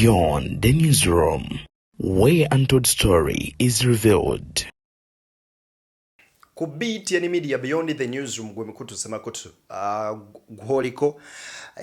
Beyond the newsroom, where untold story is revealed. Ku bipya ni media beyond the newsroom gwe mikutu sema kutu gwoliko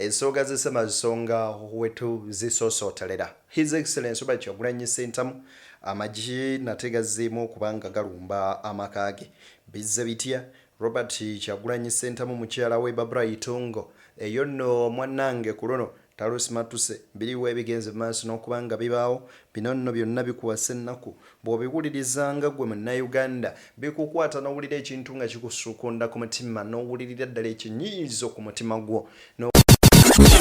ensonga zisema zisonga wetu zisosotelera. His Excellency Robert Kyagulanyi Ssentamu amagi natega zimu kubanga galumba amakage bizze bitya. Robert Kyagulanyi Ssentamu mukyala we Barbara Itungo eyo nno mwanange kulono Talusi Matuse biliwo ebigenze maaso n'okubanga bibaawo bino nno byonna bikuwasa ennaku bw'obiwulirizanga gwe Munnayuganda bikukwata n'owulira ekintu nga kikusuukonda ku mutima n'owulirira ddala ekinyiizo ku mutima gwo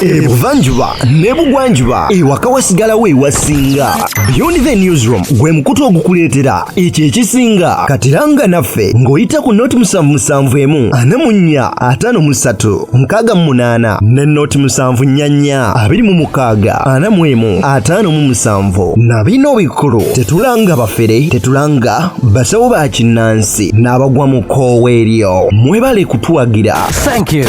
Ebuvanjuba nebugwanjuba ewaka wasigalawo ewasinga. Beyond the newsroom gwe mukutu ogukuleetera ekyo ekisinga katiranga naffe ng'oyita ku noti 771 44 53 ne noti 744 26 45 na bino bikulu tetulanga bafere tetulanga basawo ba kinnansi n'abagwa mu koowa eryo mwebale kutuwagira. Thank you.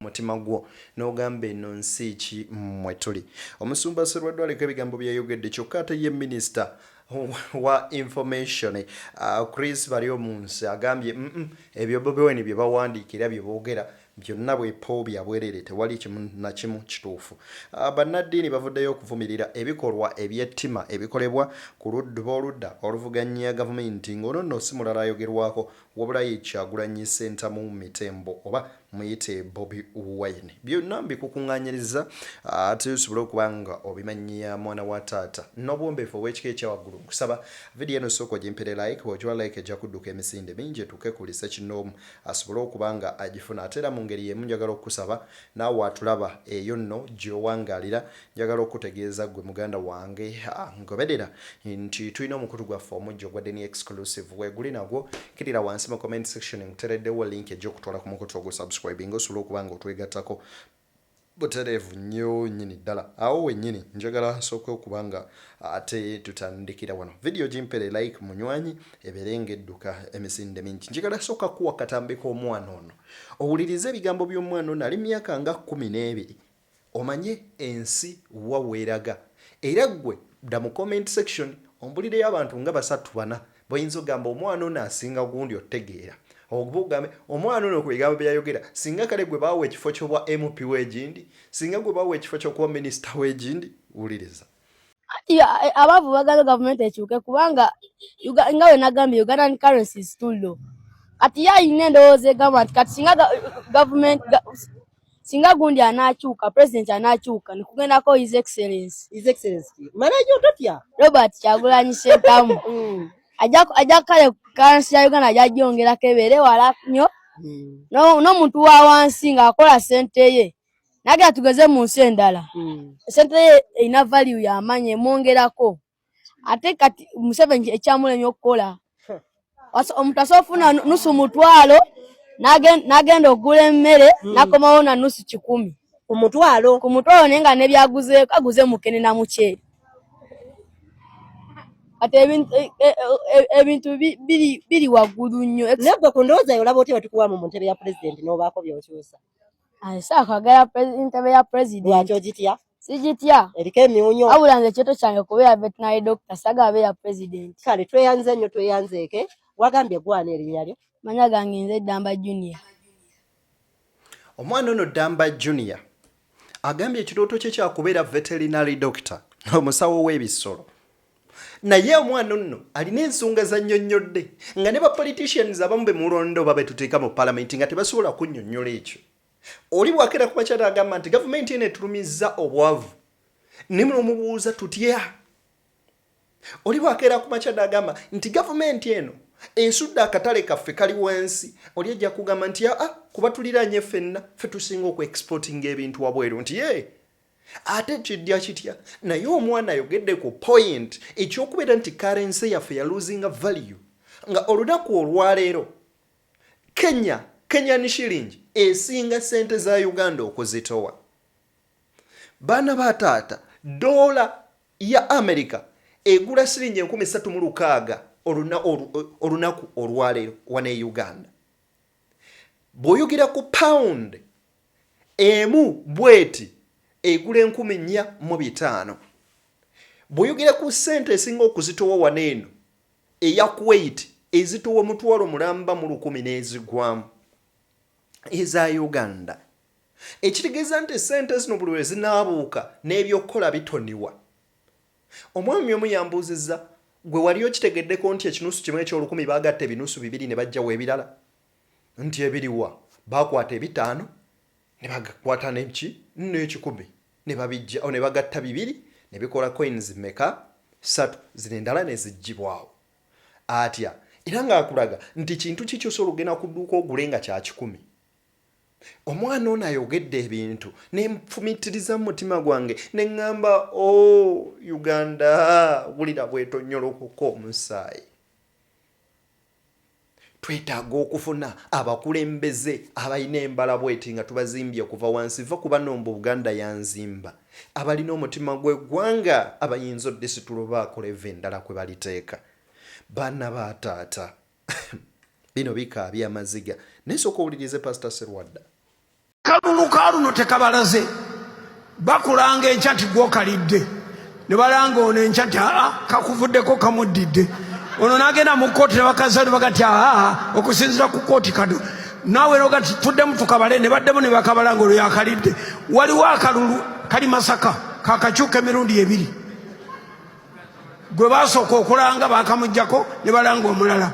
mutima gwo n'ogamba eno nsi ki mwetuli. Omusumba Sserwaddu aleka ebigambo byayogedde kyokka ate ye minisita wa information Chris Baryomunsi agambye ebyo Bobi Wine bye bawandiikira bye boogera byonna bwepo byabwerere tewali kimu na kimu kituufu. Bannaddiini bavuddeyo okuvumirira ebikolwa ebyettima ebikolebwa ku ludda oludda oluvuganya gavumenti ng'ono nno si mulala ayogerwako wabula ye Kyagulanyi Ssentamu Mitembo oba muyite Bobi Wine. Byonna mbikukuŋŋaanyiriza ate osobole okubanga obimanyia mwana wa taata n'obwombeefu obw'ekika ekyawaggulu. Nkusaba vidiyo eno sooka ogimpere like bw'ogiwa like ejja kudduka emisinde mingi etuuke ku lisekinoomu asobole okubanga agifuna ate era mu ngeri y'emu njagala okusaba naawe atulaba eyo nno gy'owangaalira njagala okutegeeza gwe muganda wange ngoberera nti tulina omukutu gwaffe omujja ogwa Deni exclusive weeguli nagwo kirira wansi mu comment section nkuteereddewo link ejja okutwala ku mukutu ogwo subscribing osobola okubanga otwegattako butereevu nnyo nnyini ddala awo wennyini njagala nsooke okubanga ate tutandikira wano vidiyo gimpere like munywanyi ebeere ng'edduka emisinde mingi. Njagala sooka kuwa katambi k'omwana ono owulirize ebigambo by'omwana ono ali myaka nga 12 omanye ensi wa weeraga era ggwe dda mu comment section ombulireyo abantu nga 3-4 boyinza ogamba omwana ono asinga gundi otegeera ogugambe omwana ono ku bigambo byayogera singa kale gwe baawa ekifo ky'obwa MP w'egindi singa gwe baawa ekifo ky'okuba minisita w'egindi wuliriza. Abavu bagala gavumenti ekyuke kubanga nga we nagambye Ugandan currency is too low. Kati yayina endowooza egamba nti kati singa gundi anakyuka president anakyuka nikugendako His Excellency manager ototya Robert Kyagulanyi Ssentamu ajja kale currency ya Uganda ajjongera kebere wala nnyo n'omuntu wa wansi ng'akola sente ye nagira tugeze mu nsi endala sente ye ina value y'amanyi emwongerako ate kati Museveni ekyamulemye okukola omuntu asoofuna nusu mutwalo nagenda okugula emmere nakomawo na nusu 10 ku mutwalo naye nga nebyaguze kaguze mukene na muceeri. Ate ebintu biri waggulu nnyo. Nabwo ku ndowooza olaba otya batukuwa mu ntebe ya president n'obaako by'okyusa. Saakagala ntebe ya president. Lwaki ogitya? Sigitya. Eriko emyunyo. Wabula nze ekyoto kyange kubeera veterinary doctor saagala abeera president. Kale tweyanze nnyo tweyanzeeke wagambye gwana erinnya lyo? Manya gange nze Damba Junior. Omwana ono Damba Junior agambye ekirooto kye kyakubeera veterinary doctor omusawo w'ebisolo. Naye omwana ono alina ensonga za nnyonnyodde nga ne ba politicians abamu be mulondo babe tuteeka mu parliament nga tebasobola kunnyonnyola ekyo. Oli bwakera ku makyala agamba nti gavumenti eno etulumizza obwavu ne munomubuuza tutya. Oli bwakera ku makyala agamba nti gavumenti eno ensudde akatale kaffe kali wansi oli ajja kugamba nti kuba tuliraanye ffenna ffe tusinga okweexportinga ebintu wabweru nti ate kiddya kitya naye omwana ayogedde ku point ekyokubeera nti currency yaffe ya losing value nga olunaku olwaleero Kenyan shilling esinga sente za Uganda okuzitowa. Baana ba taata dola ya America egula siringi 36,000 olunaku olwaleero wane Uganda. Boyogera ku pound emu bweti egula 4,450. bw'oyogera ku ssente esinga okuzitowa wano eno eya Kuwait ezitowa omutwalo mulamba mu 10 n'ezigwamu eza Uganda. Ekitegeeza nti ssente zino buli lwe zinaabuuka n'ebyokukola bitoniwa. Omwami omu yambuuzizza, gwe wali okitegeddeko nti ekinusu kimu eky'olukumi baagatta ebinusu 2 ne bajjawo ebirala? Nti ebiriwa baakwata 5 ne bagakwata n'ekikumi ne babijja ne bagatta 2 ne bikola coins meka 3 zino endala ne ziggyibwawo. Atya era ng'akulaga nti kintu kikyusa olugenda ku dduuka ogule nga kya 10. Omwana ono ayogedde ebintu ne nfumitiriza mu mutima gwange ne ŋŋamba Uganda wulira bwetonyolokoka omusaayi. Twetaaga okufuna abakulembeze abalina embala bweti nga tubazimbye okuva wansi va kuba nombo Buganda yanzimba abalina omutima gw'eggwanga abayinza oddisitulo baakola endala kwe baliteeka. Baana ba taata bino bikaabya amaziga nesooka owulirize Pastor Serwadda. Kalulu kaluno tekabalaze bakulanga enkya nti gwokalidde ne balanga ono enkya nti kakuvuddeko kamuddidde ono n'agenda mu kkooti ne bakazali bagati okusinzira ku kkooti kado naawe nogati tuddemu tukabale ne baddemu ne bakabalanga olwo yakalidde. Waliwo akalulu kali Masaka kakakyuka emirundi 2 gwe basooka okulanga bakamuggyako ne balanga omulala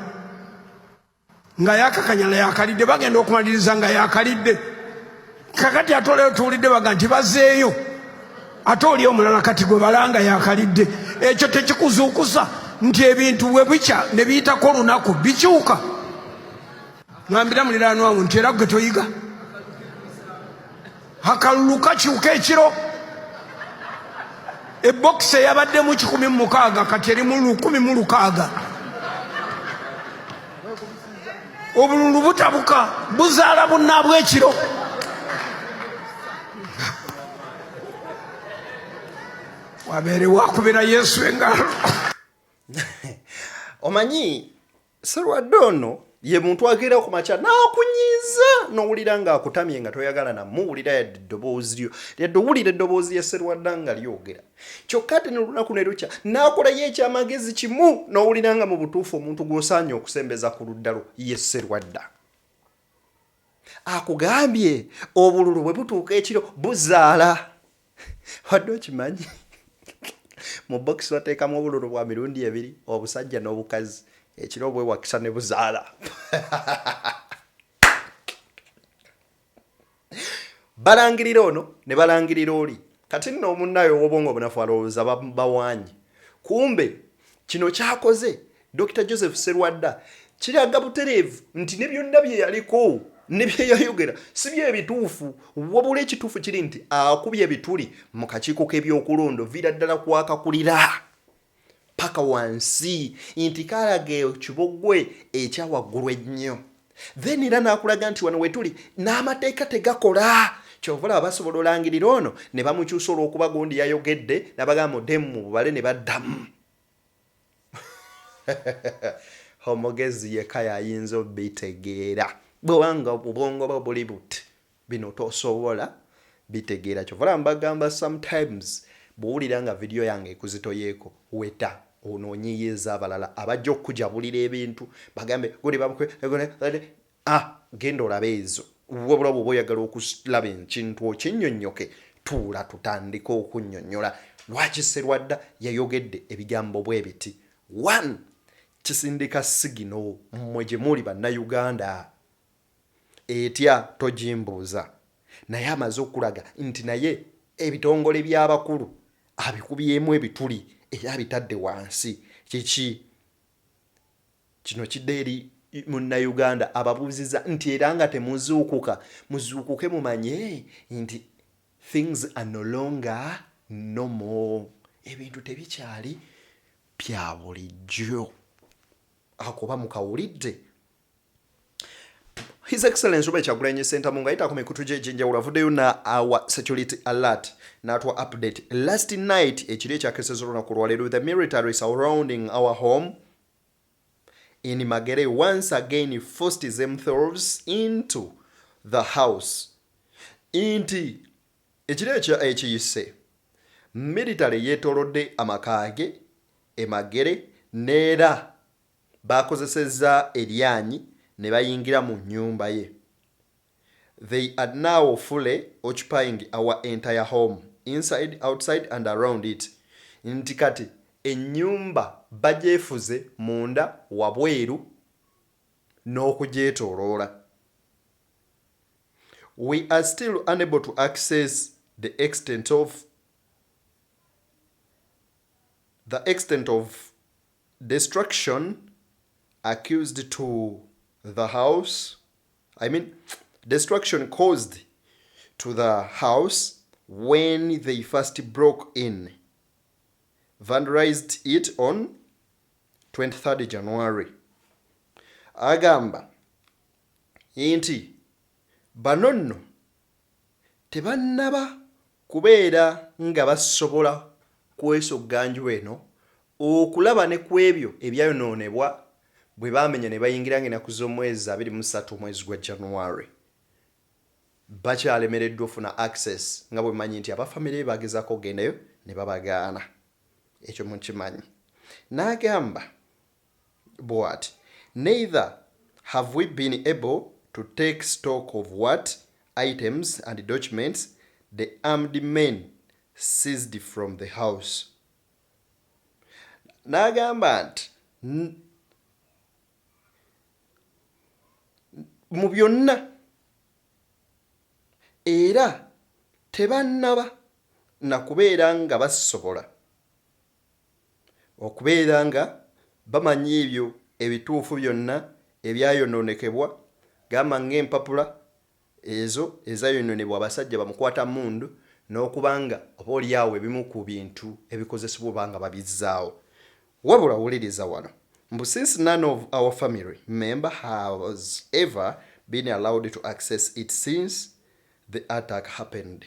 nga yakakanyala yakalidde bagenda okumaliriza nga yakalidde. Kakati ate leero tuwulidde baga nti bazeeyo ate oli omulala kati gwe balanga yakalidde. Ekyo tekikuzuukusa nti ebintu bwe bikya ne biyitako olunaku bikyuka. Ngambira muliraanwa wo nti era gwe toyiga akalulu kakyuka ekiro. Ebokisi eyabadde mu 1,600 kati eri mu 1,600. Obululu butabuka buzaala bunnaabwe ekiro. Wabere wakubira Yesu engalo. Omanyi Serwadda ono ye muntu agera ku makya n'akunyiiza n'owulira ng'akutamye nga toyagala namuwulira yadde eddoboozi lyo yadde owulira eddoboozi ya Serwadda nga lyogera. Kyokka ate n'olunaku ne lukya n'akolayo ekyamagezi kimu n'owulira nga mu butuufu omuntu gw'osaanye okusembeza ku ludda lwo ye Serwadda. Akugambye obululu bwe butuuka ekiro buzaala. Wadde okimanyi mu bokisi wateekamu obululu bwa mirundi 2 obusajja n'obukazi ekiro bwewakisa ne buzaala. Balangirira ono ne balangirira oli kati nno omunnayo w'obwongo obunafu alowooza bawanyi. Kumbe kino kyakoze Dr. Joseph Serwadda kiraga butereevu nti ne byonna bye yaliko ne bye yayogera si bye bituufu. Wabula ekituufu kiri nti akubye ebituli mu kakiiko k'ebyokulonda vira ddala kwakakulira paka wansi nti kalage ekibogwe ekyawaggulu ennyo. Then era n'akulaga nti wano wetuli n'amateeka tegakola. Kyovula abasobola olangirira ono ne bamukyusa olw'okuba gundi yayogedde n'abagamba oddemu mu bubale ne baddamu. Omugezi yekka yayinza obitegeera. Bwewanga obwongo bwo buli buti bino tosobola bitegeera. Kyovula mbagamba sometimes bw'owulira nga vidiyo yange ekuzitoyeeko weta onoonyeyeeza abalala abajja okukujabulira ebintu bagambe guli bamukwe genda olabe ezo. Wabula bw'oba oyagala okulaba ekintu okinnyonnyoke tuula tutandika okunnyonnyola. Lwaki Serwadda yayogedde ebigambo bwe biti? 1 kisindika sigino mmwe gye muli bannayuganda etya togimbuuza naye amaze okulaga nti naye ebitongole by'abakulu abikubyemu ebituli era abitadde wansi. Kiki kino kidde eri munnayuganda ababuuziza nti era nga temuzuukuka muzuukuke mumanye nti things are no longer normal. Ebintu tebikyali bya bulijjo. Akoba mukawulidde His Excellency Robert Kyagulanyi Ssentamu ng'ayita ku mikutu gye egy'enjawulo avuddeyo na our security alert n'atwa update. Last night ekiro ekyakeseza olunaku lwaleero the military surrounding our home in Magere once again forced themselves into the house. Inti ekiro ekiyise military yeetoolodde amakaage emagere neera bakozesezza eryanyi ne bayingira mu nnyumba ye. They are now fully occupying our entire home, inside, outside and around it. Nti kati ennyumba bagyefuze munda wabweru n'okugyetooloola. We are still unable to access the extent of destruction accused to the house. Destruction caused to the house when they first broke in. Vandalized it on 23rd January. Agamba nti bano nno tebannaba kubeera nga basobola kwesogganju eno okulaba ne ku ebyo ebyayonoonebwa bwe baamenya ne bayingira ng'ennaku z'omwezi 23 mwezi gwa January. Bakyalemereddwa ofuna access nga bwe manyi nti abafamire bagezaako okugendayo ne babagaana. Ekyo mukimanyi. N'agamba bw'ati, neither have we been able to take stock of what items and documents the armed men seized from the house. N'agamba nti mu byonna era tebannaba na kubeera nga basobola okubeera nga bamanyi ebyo ebituufu byonna ebyayonoonekebwa, gamba ng'empapula ezo ezayonoonebwa abasajja bamukwata mundu n'okubanga oba oliawo ebimu ku bintu ebikozesebwa banga babizzaawo. Wabula wuliriza wano. Since none of our family member has ever been allowed to access it since the attack happened.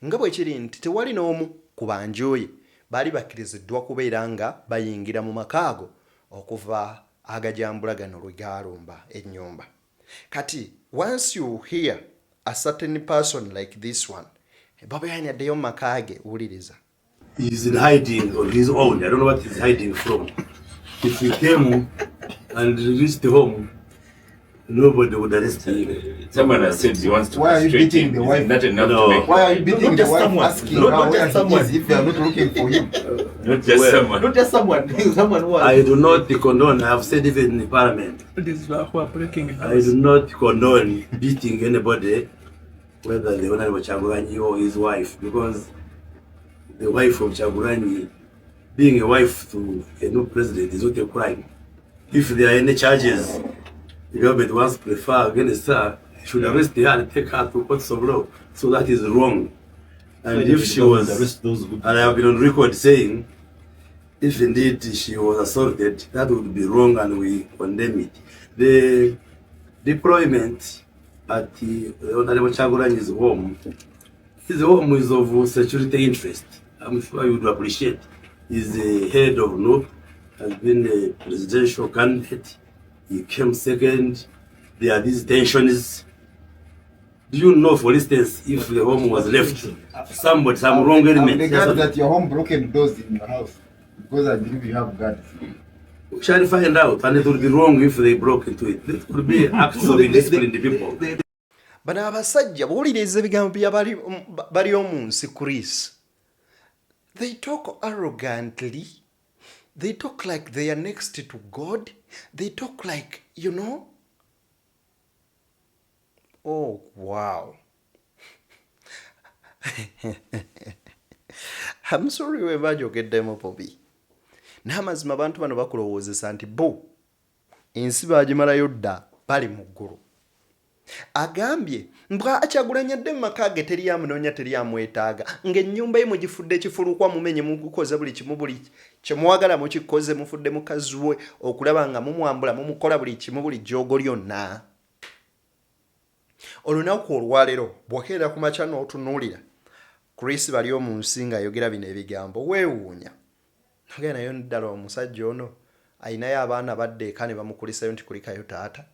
Nga bwe kiri nti tewali n'omu ku banju ye baali bakkiriziddwa kubeera nga bayingira mu makaago okuva agajambula gano lwe gaalumba ennyumba. Kati once you hear a certain person like this one, Bobi Wine addeyo mu makaage, wuliriza. He is in hiding on his own. I don't know what he's hiding from. If he came and reached home, nobody would arrest him. Someone has said he wants to. Why are you beating the wife? Not enough No. to make. Why are you beating the wife someone. asking Not her where just he someone. is if they are not looking for him? Not just someone. Not just someone. Someone who I do not condone, I have said even in parliament, These who are breaking I do not condone beating anybody, whether the Honorable Chagulanyi or his wife, because the wife of Chagulanyi, being a wife to a new president is not a crime. If there are any charges the government wants to prefer against her, should arrest her and take her to courts of law. So that is wrong. And if she was, and I have been on record saying, if indeed she was assaulted, that would be wrong and we condemn it. The deployment at the Honorable Chagulanyi's home, his home is of security interest. I'm sure you would appreciate. He's the head of NOP, has been a presidential candidate. He came second. There are these tensions. Do you know, for instance, if the home was left, some wrong element? I'm glad that your home broken doors in the house because I believe you have guards. We shall find out, and it would be wrong if they broke into it. It could be acts of indisciplined people. Bano abasajja bw'owuliriza ebigambo bya bali omu nsi Chris. They talk arrogantly. They talk like they are next to God. They talk like, you know. Oh, wow. I'm sorry we bajogeddemu Bobi. N'amazima abantu bano bakulowoozesa nti bo ensi baagimalayo dda bali mu ggulu. Agambye mbwa Kyagulanyi mu maka ge teri amunoonya teri amwetaaga ng'ennyumba ye mugifudde kifulukwa mumenye mugukoze buli kimu buli kye mwagala mukikoze mufudde mukaziwe okulaba nga mumwambula mumukola buli kimu buli jjogo lyonna. Olunaku olwaleero bw'okeera ku makya n'otunuulira Chris bali omu nsi ng'ayogera bino ebigambo weewuunya. Nogera nayo ddala omusajja ono ayinayo abaana badde eka ne bamukulisayo nti kulikayo taata.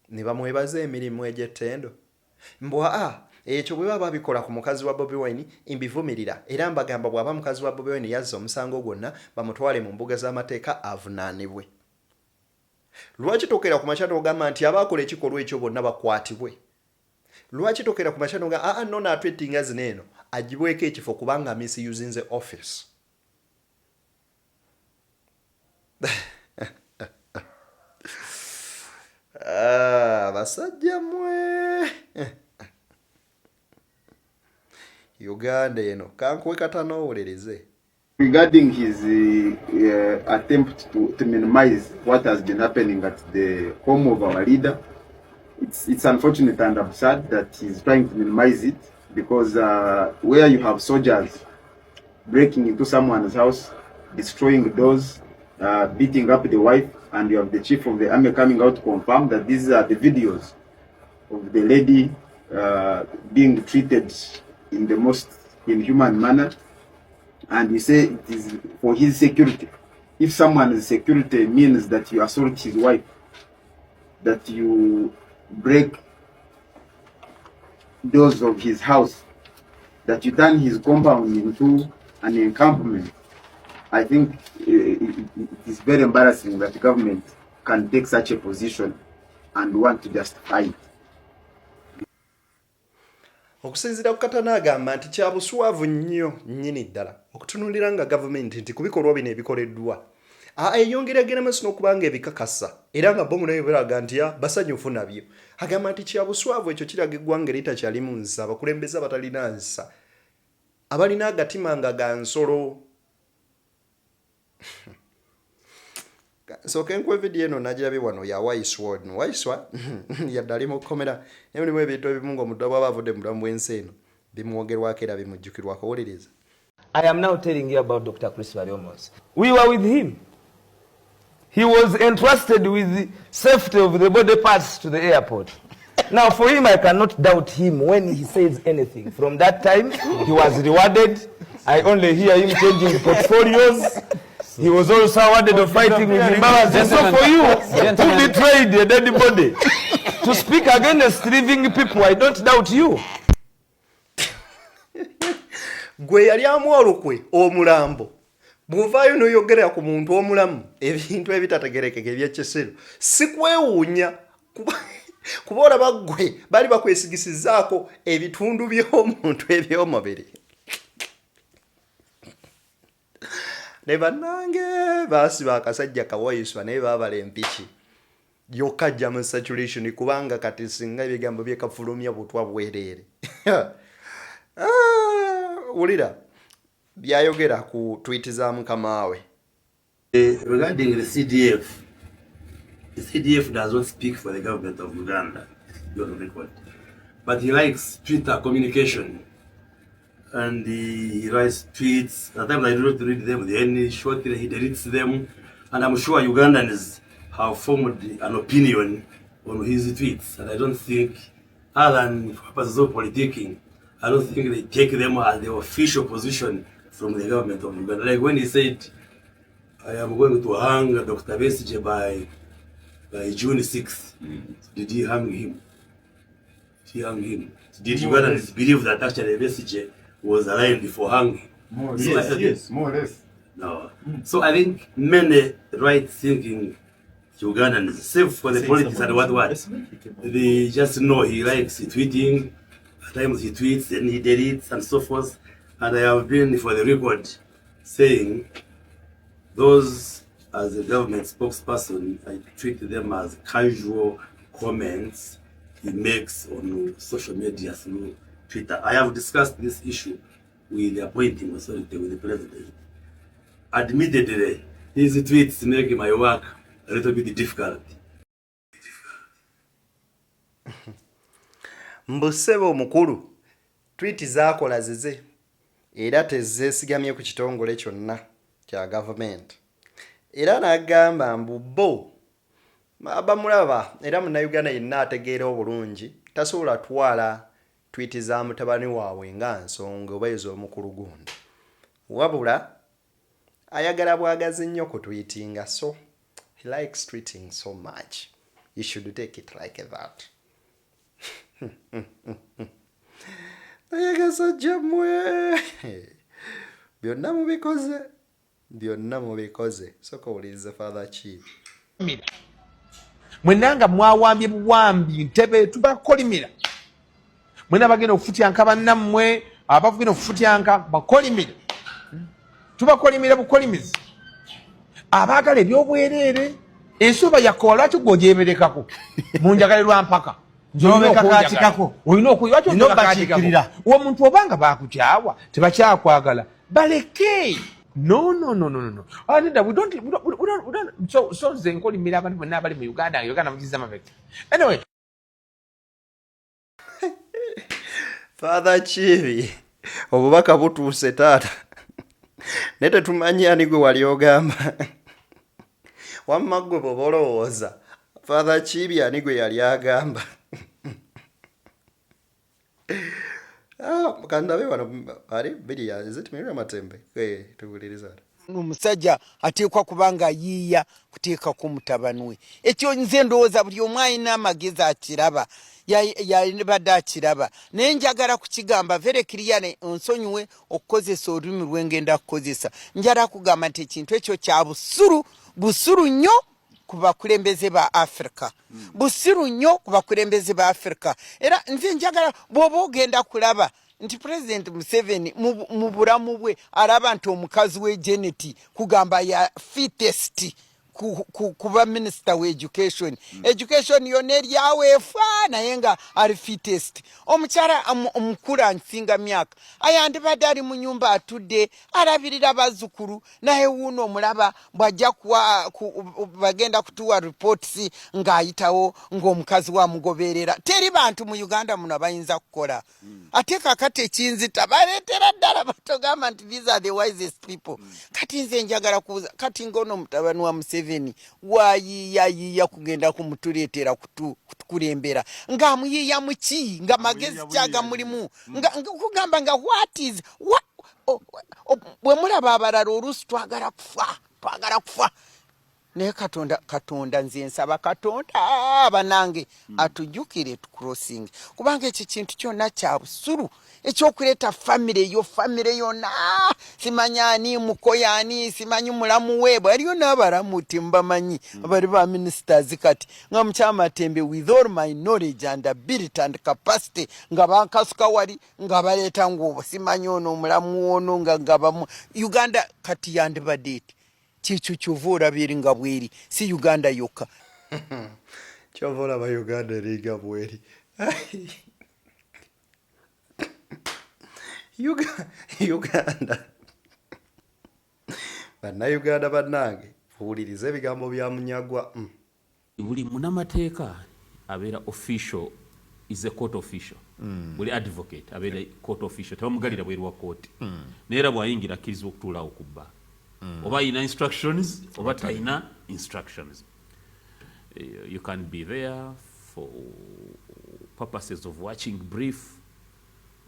Ne bamwebaza emirimu egy'ettendo. Mbwa ekyo bwe baba bikola ku mukazi wa Bobi Wine imbivumirira era mbagamba bw'aba mukazi wa Bobi Wine yazza omusango gwonna bamutwale mu mbuga z'amateeka avunaanibwe. Lwaki tokera ku machano ogamba nti abakola ekikolwa ekyo bonna bakwatibwe? Lwaki tokera ku machano ogamba no atwetinga zineeno agibweko ekifo kubanga misusing the office? Basajja mwe Uganda eno kankwe katanowolereze. Regarding his attempt to minimize what has been happening at the home of our leader, it's unfortunate and absurd that he's trying to minimize it, because where you have soldiers breaking into someone's house, destroying doors, beating up the wife, and you have the chief of the army coming out to confirm that these are the videos of the lady being treated in the most inhuman manner, and you say it is for his security. If someone's security means that you assault his wife, that you break doors of his house, that you turn his compound into an encampment, I think it is very embarrassing that the government can take such a position and want to justify it. Okusinzira ku Katana agamba nti kya buswavu nnyo nnyini ddala okutunulira nga gavumenti nti ku bikolwa bino ebikoleddwa eyongeragera maaso n'okubanga ebikakasa era nga bo munayo beraga nti basanyufu nabyo. Agamba nti kya buswavu ekyo kiraga eggwanga litakyalimu nsa, abakulembeze abatalina nsa, abalina agatima nga ga nsolo. So kenkwe video eno najirabe wano ya Waiswa yaddali mu komera ne mulimu ebintu ebimu ng'omuddu bw'aba avudde mu bulamu bw'ensi eno bimwogerwako era bimujjukirwako. Wuliriza. I am now telling you about Dr. Chris Barriomos. We were with him. He was entrusted with the safety of the body parts to the airport. Now for him, I cannot doubt him when he says anything. From that time, he was rewarded. I only hear him changing portfolios. He was also awarded of fighting with Zimbabwe. And so for you, who betrayed a dead body, to speak against living people, I don't doubt you. Gwe yali amwolukwe omulambo bw'ovaayo n'oyogera ku muntu omulamu ebintu ebitategerekeka ebyekisiro sikwewuunya kuba olaba ggwe bali bakwesigisizzaako ebitundu by'omuntu eby'omubiri. Ne bannange baasiba akasajja kawaiswa naye baabala empiki yokajja mu saturation kubanga kati singa ebigambo byekafulumya butwa bwereere. Ulira byayogera ku tweet za mukama we. Regarding the CDF does not speak for the government of Uganda, you're on record. But he likes Twitter communication. And he writes tweets. At times I do not read them, then shortly he deletes them. And I'm sure Ugandans have formed an opinion on his tweets. And I don't think, other than purposes of politicking, I don't think they take them as the official position from the government of Uganda. Like when he said, I am going to hang Dr. Besige by June 6th. Did he hang him? Did he hang him? Did Ugandans believe that actually Besige was alive before hanging? More or less. Yes, more or less. No. So I think many right-thinking Ugandans, save for the politics and what, they just know he likes tweeting. At times he tweets and he deletes and so forth. And I have been, for the record, saying those as a government spokesperson, I treat them as casual comments he makes on social media through Twitter. I have discussed this issue with the appointing authority, with the president. Admittedly, his tweets make my work a little bit difficult. Mbusebo mukulu tweet zaakola zize era tezeesigamye ku kitongole kyonna kya government. Era n'agamba mbu bo abamulaba era munnayuganda yenna ategeera obulungi tasobola twala tweet za mutabani waabwe nga nsonga oba ez'omukulu gundi. Wabula ayagala bwagazi nnyo ku tweetinga, so he likes tweeting so much. You should take it like that. ayegesa jamwe byonna mubikoze soka owuliriza Father Chibi mwenanga mwawambye buwambi ntebe tubakolimira mwena bagenda okufutyanka bannammwe abavugenda okufutyanka bakolimire tubakolimira bukolimizi abaagala ebyobwereere ensoba yakola lwaki gwojeberekako munjagale lwa mpaka olina okuyakirira omuntu obanga bakukyawa tebakyakwagala baleke no we don't so nze nkolimira abantu bonna abali mu Uganda mugiza mabega anyway Father Chibi obubaka butuuse taata naye tetumanyi ani gwe wali ogamba wamma gwe bw'oba olowooza Father Chibi ani gwe yali agamba kandabe wano ali biriya ezitumirira matembe tuwuliriza omusajja ateekwa kubanga yiiya kuteeka ku mutabani we ekyo nze ndowooza buli omu alina amagezi akiraba yabadde akiraba naye njagala kukigamba very clear onsonyiwe okukozesa olulimi lwengenda kukozesa njala kugamba nti ekintu ekyo kya busuru nnyo ku bakulembeze ba Africa busiru nnyo ku bakulembeze ba Africa era nze njagala bw'oba ogenda kulaba nti President Museveni mu bulamu bwe alaba nti omukazi we Janet kugamba ya fittest kuba minister wa education yonna eryaweefa naye nga ali fittest omukyala omukulu ansinga myaka ayandibadde ali mu nyumba atudde alabirira bazzukulu naye wuuno omulaba bw'ajja bagenda kutuwa reports ng'ayitawo ng'omukazi wamugoberera teri bantu mu Uganda muno bayinza kukola ate kakati ekinzita baleetera ddala batogamba nti these are the wisest people kati nze njagala kubuuza kati ng'ono mutabani wa Museveni wayiya kugenda kumutuleetera kutukulembera ng'amuyiya muki nga magezi kyaga mulimu kugamba nga bwe mulaba abalala oluusi twagala kufa naye katonda nze nsaba katonda banange atujjukire tucrossing kubanga ekyo kintu kyonna kya busulu ekyokuleeta famire yonna simanyani mukoyani simanyi mulamu weebwe aliyo n'abalamu timbamanyi bali ba ministers kati nga mukyamatembe with all my knowledge and ability and capacity nga bankasuka wali nga baleeta ng'obwo simanyi ono omulamu ono nga bamu Uganda kati yandibadde eti kyekyo kyova olabiri nga bweri si Uganda yokka kyova olaba Uganda eringa bweri Uganda bannayuganda bannange fuuliriza ebigambo bya Munyagwa buli munamateeka abeera official is a court official buli advocate abeera court official tebamugalira bweru wa kooti naye era bw'ayingira akkirizibwa okutuulawo ku bba oba ayina instructions oba talina instructions you can be there for purposes of watching brief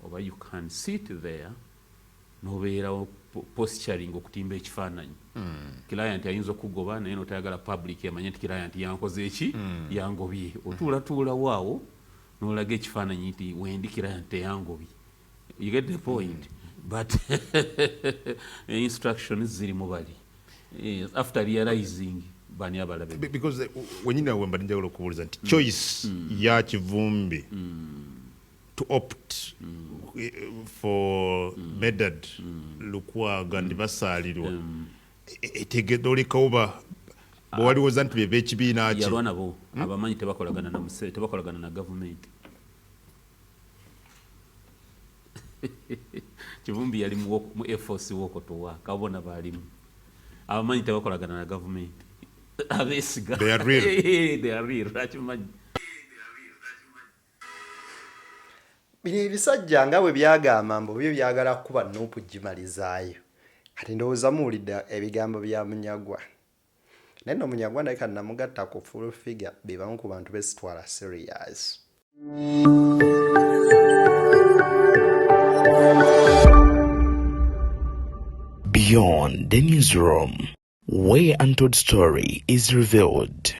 oba you can sit there nobeera posturing okutimba ekifaananyi client ayinza okugoba naye notayagala public emanye nti client yankoze eki yangobye otuulatuulawo awo nolaga ekifaananyi nti wendi client yangobye you get the point but instructions ziri mubali after realizing bani abalabe because wenyina wemba njagala okubuuliza nti choice ya Kivumbi to opt for Medad Lukwaga ndibasaalirwa etegedoleka oba bwaliwoza nti bebe ekibiina ki yalwana bo abamanyi tebakolagana na Museveni tebakolagana na government Kivumbi yali mu Air Force wokotowa kabona balimu abamanyi tebakolagana na government abesiga they are real they are real rakimanyi bino ebisajja nga bwe byagamba mbu byo byagala kuba Nuupu gimalizaayo kati ndowooza muwulidde ebigambo bya Munyagwa naye nno Munyagwa naye kati namugatta ku full figure bebamu ku bantu besitwala serious Beyond the newsroom, where untold story is revealed.